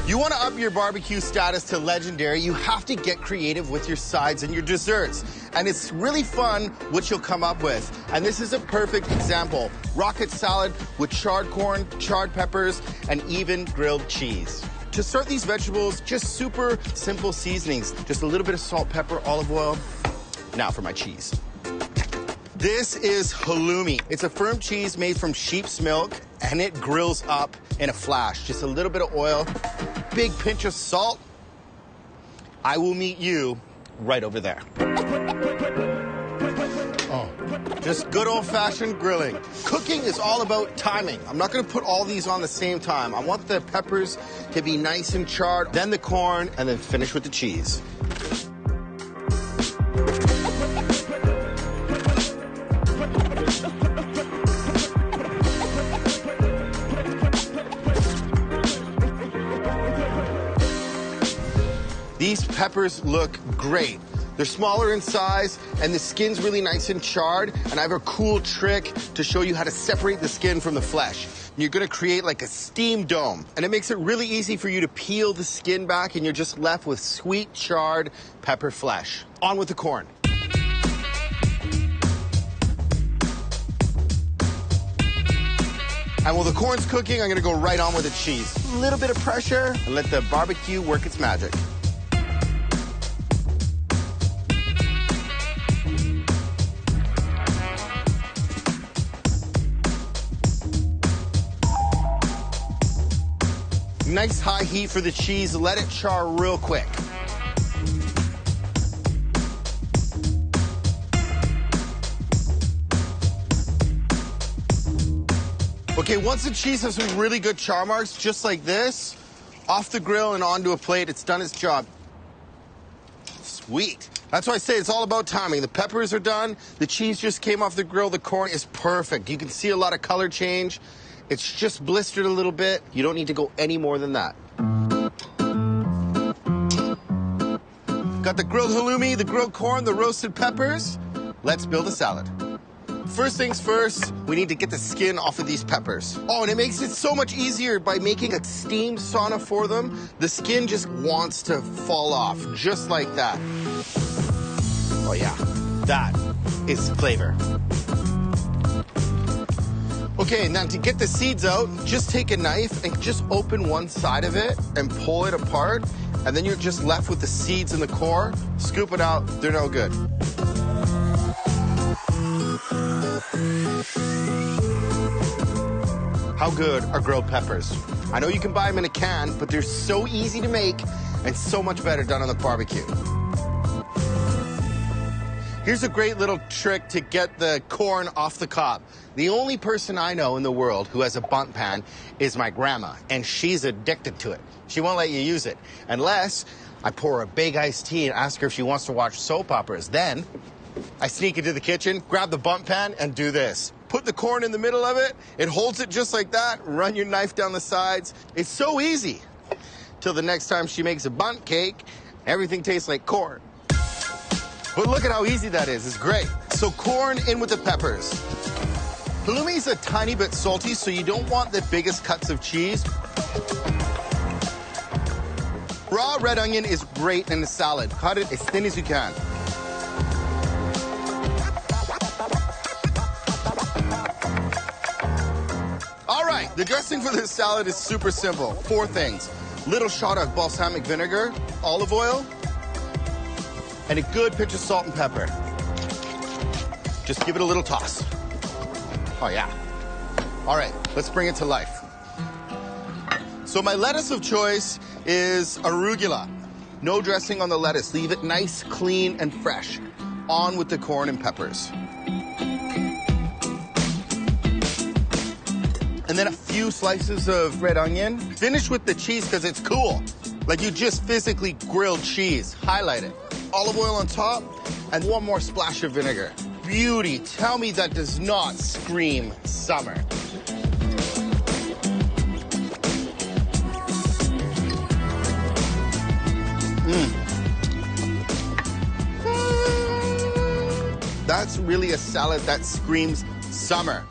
You want to up your barbecue status to legendary, you have to get creative with your sides and your desserts. And it's really fun what you'll come up with. And this is a perfect example. Rocket salad with charred corn, charred peppers, and even grilled cheese. To start these vegetables, just super simple seasonings. Just a little bit of salt, pepper, olive oil. Now for my cheese. This is halloumi. It's a firm cheese made from sheep's milk, and it grills up in a flash. Just a little bit of oil, big pinch of salt. I will meet you right over there. Oh, just good old-fashioned grilling. Cooking is all about timing. I'm not gonna put all these on the same time. I want the peppers to be nice and charred, then the corn, and then finish with the cheese. These peppers look great. They're smaller in size, and the skin's really nice and charred, and I have a cool trick to show you how to separate the skin from the flesh. You're gonna create like a steam dome, and it makes it really easy for you to peel the skin back, and you're just left with sweet, charred pepper flesh. On with the corn. And while the corn's cooking, I'm gonna go right on with the cheese. A little bit of pressure, and let the barbecue work its magic. Nice high heat for the cheese. Let it char real quick. Okay, once the cheese has some really good char marks, just like this, off the grill and onto a plate, it's done its job. Sweet. That's why I say it's all about timing. The peppers are done, the cheese just came off the grill, the corn is perfect. You can see a lot of color change. It's just blistered a little bit. You don't need to go any more than that. Got the grilled halloumi, the grilled corn, the roasted peppers. Let's build a salad. First things first, we need to get the skin off of these peppers. Oh, and it makes it so much easier by making a steamed sauna for them. The skin just wants to fall off, just like that. Oh yeah, that is flavor. Okay, now to get the seeds out, just take a knife and just open one side of it and pull it apart, and then you're just left with the seeds in the core. Scoop it out, they're no good. How good are grilled peppers? I know you can buy them in a can, but they're so easy to make and so much better done on the barbecue. Here's a great little trick to get the corn off the cob. The only person I know in the world who has a bunt pan is my grandma, and she's addicted to it. She won't let you use it unless I pour her a big iced tea and ask her if she wants to watch soap operas. Then I sneak into the kitchen, grab the bunt pan, and do this. Put the corn in the middle of it. It holds it just like that. Run your knife down the sides. It's so easy. Till the next time she makes a bunt cake, everything tastes like corn. But look at how easy that is. It's great. So corn in with the peppers. Halloumi is a tiny bit salty, so you don't want the biggest cuts of cheese. Raw red onion is great in a salad. Cut it as thin as you can. All right, the dressing for this salad is super simple. 4 things. Little shot of balsamic vinegar, olive oil, and a good pinch of salt and pepper. Just give it a little toss. Oh yeah. All right, let's bring it to life. So my lettuce of choice is arugula. No dressing on the lettuce. Leave it nice, clean, and fresh. On with the corn and peppers. And then a few slices of red onion. Finish with the cheese because it's cool. Like you just physically grilled cheese. Highlight it. Olive oil on top, and one more splash of vinegar. Beauty. Tell me that does not scream summer. That's really a salad that screams summer.